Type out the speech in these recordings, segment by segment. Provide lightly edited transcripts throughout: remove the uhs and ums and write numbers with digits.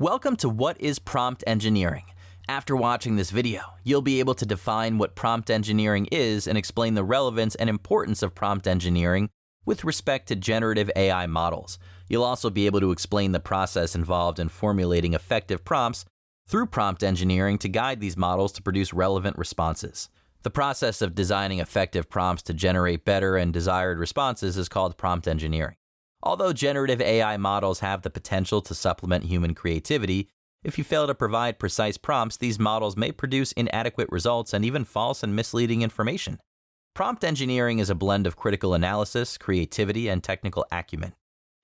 Welcome to What is Prompt Engineering? After watching this video, you'll be able to define what prompt engineering is and explain the relevance and importance of prompt engineering with respect to generative AI models. You'll also be able to explain the process involved in formulating effective prompts through prompt engineering to guide these models to produce relevant responses. The process of designing effective prompts to generate better and desired responses is called prompt engineering. Although generative AI models have the potential to supplement human creativity, if you fail to provide precise prompts, these models may produce inadequate results and even false and misleading information. Prompt engineering is a blend of critical analysis, creativity, and technical acumen.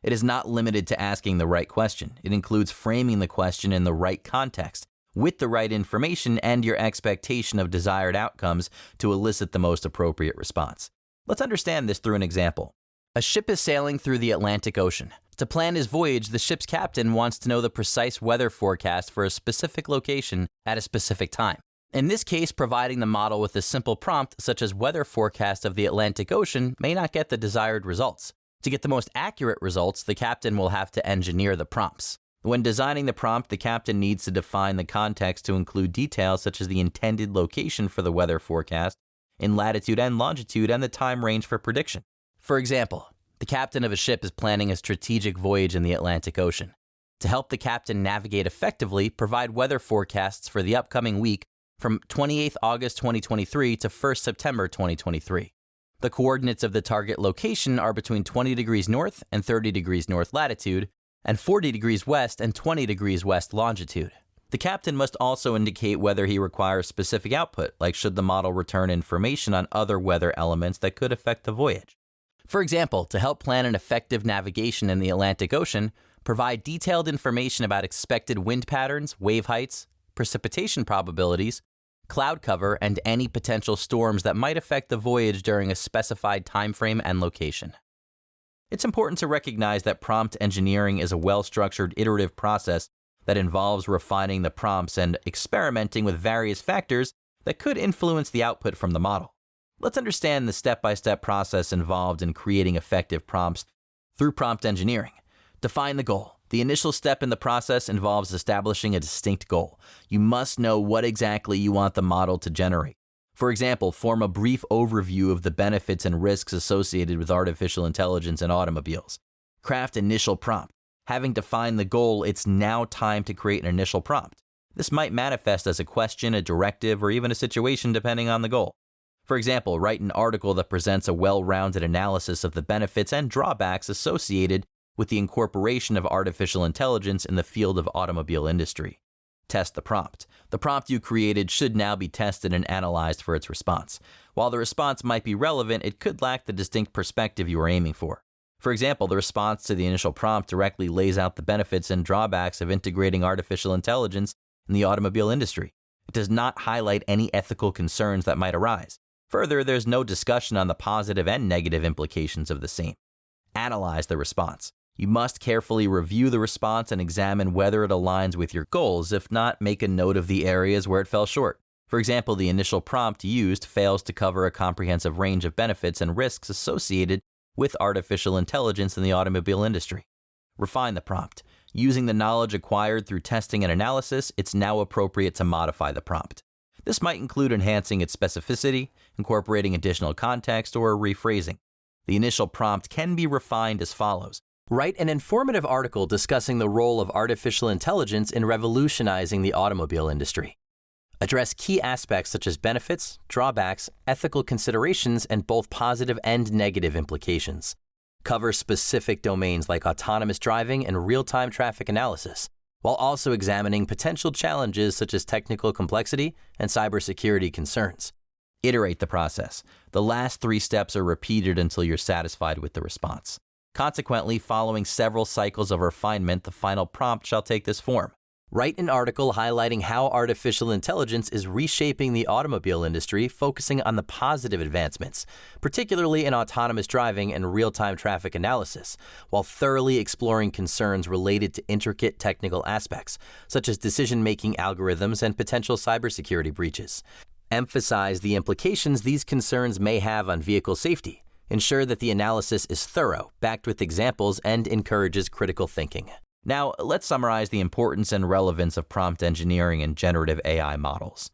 It is not limited to asking the right question. It includes framing the question in the right context, with the right information and your expectation of desired outcomes to elicit the most appropriate response. Let's understand this through an example. A ship is sailing through the Atlantic Ocean. To plan his voyage, the ship's captain wants to know the precise weather forecast for a specific location at a specific time. In this case, providing the model with a simple prompt such as weather forecast of the Atlantic Ocean may not get the desired results. To get the most accurate results, the captain will have to engineer the prompts. When designing the prompt, the captain needs to define the context to include details such as the intended location for the weather forecast in latitude and longitude and the time range for prediction. For example, the captain of a ship is planning a strategic voyage in the Atlantic Ocean. To help the captain navigate effectively, provide weather forecasts for the upcoming week from 28th August 2023 to 1st September 2023. The coordinates of the target location are between 20 degrees north and 30 degrees north latitude and 40 degrees west and 20 degrees west longitude. The captain must also indicate whether he requires specific output, like should the model return information on other weather elements that could affect the voyage. For example, to help plan an effective navigation in the Atlantic Ocean, provide detailed information about expected wind patterns, wave heights, precipitation probabilities, cloud cover, and any potential storms that might affect the voyage during a specified time frame and location. It's important to recognize that prompt engineering is a well-structured iterative process that involves refining the prompts and experimenting with various factors that could influence the output from the model. Let's understand the step-by-step process involved in creating effective prompts through prompt engineering. Define the goal. The initial step in the process involves establishing a distinct goal. You must know what exactly you want the model to generate. For example, form a brief overview of the benefits and risks associated with artificial intelligence in automobiles. Craft initial prompt. Having defined the goal, it's now time to create an initial prompt. This might manifest as a question, a directive, or even a situation depending on the goal. For example, write an article that presents a well-rounded analysis of the benefits and drawbacks associated with the incorporation of artificial intelligence in the field of automobile industry. Test the prompt. The prompt you created should now be tested and analyzed for its response. While the response might be relevant, it could lack the distinct perspective you are aiming for. For example, the response to the initial prompt directly lays out the benefits and drawbacks of integrating artificial intelligence in the automobile industry. It does not highlight any ethical concerns that might arise. Further, there's no discussion on the positive and negative implications of the same. Analyze the response. You must carefully review the response and examine whether it aligns with your goals. If not, make a note of the areas where it fell short. For example, the initial prompt used fails to cover a comprehensive range of benefits and risks associated with artificial intelligence in the automobile industry. Refine the prompt. Using the knowledge acquired through testing and analysis, it's now appropriate to modify the prompt. This might include enhancing its specificity, incorporating additional context, or rephrasing. The initial prompt can be refined as follows. Write an informative article discussing the role of artificial intelligence in revolutionizing the automobile industry. Address key aspects such as benefits, drawbacks, ethical considerations, and both positive and negative implications. Cover specific domains like autonomous driving and real-time traffic analysis, while also examining potential challenges such as technical complexity and cybersecurity concerns. Iterate the process. The last 3 steps are repeated until you're satisfied with the response. Consequently, following several cycles of refinement, the final prompt shall take this form. Write an article highlighting how artificial intelligence is reshaping the automobile industry, focusing on the positive advancements, particularly in autonomous driving and real-time traffic analysis, while thoroughly exploring concerns related to intricate technical aspects, such as decision-making algorithms and potential cybersecurity breaches. Emphasize the implications these concerns may have on vehicle safety. Ensure that the analysis is thorough, backed with examples, and encourages critical thinking. Now, let's summarize the importance and relevance of prompt engineering in generative AI models.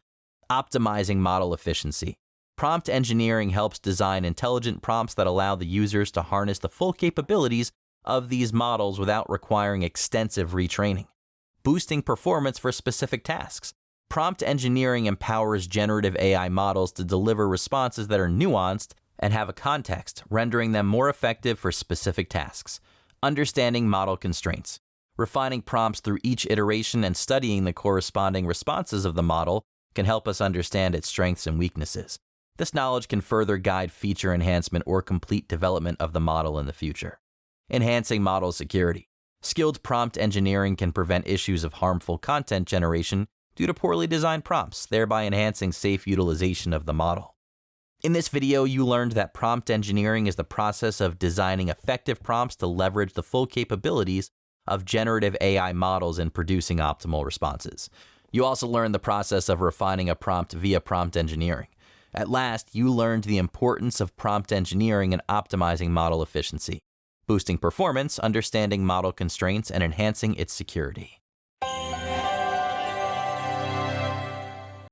Optimizing model efficiency. Prompt engineering helps design intelligent prompts that allow the users to harness the full capabilities of these models without requiring extensive retraining. Boosting performance for specific tasks. Prompt engineering empowers generative AI models to deliver responses that are nuanced and have a context, rendering them more effective for specific tasks. Understanding model constraints. Refining prompts through each iteration and studying the corresponding responses of the model can help us understand its strengths and weaknesses. This knowledge can further guide feature enhancement or complete development of the model in the future. Enhancing model security. Skilled prompt engineering can prevent issues of harmful content generation due to poorly designed prompts, thereby enhancing safe utilization of the model. In this video, you learned that prompt engineering is the process of designing effective prompts to leverage the full capabilities of generative AI models in producing optimal responses. You also learned the process of refining a prompt via prompt engineering. At last, you learned the importance of prompt engineering and optimizing model efficiency, boosting performance, understanding model constraints, and enhancing its security.